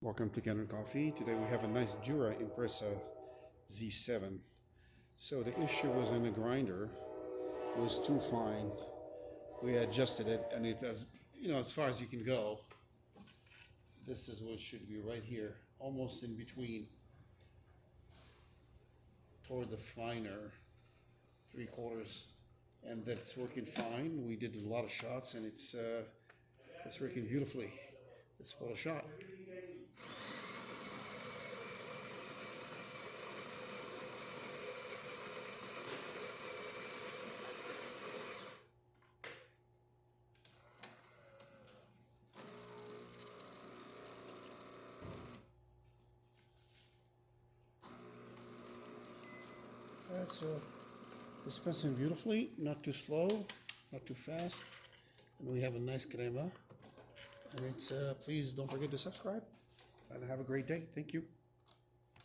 Welcome to Kanen Coffee. Today we have a nice Jura Espresso Z7. So the issue was in the grinder. It was too fine. We adjusted it and it has, as far as you can go. This is what it should be right here, almost in between toward the finer 3/4. And that's working fine. We did a lot of shots and it's working beautifully. Let's pull a shot. That's dispensing beautifully, not too slow, not too fast. And we have a nice crema. And it's please don't forget to subscribe and have a great day. Thank you.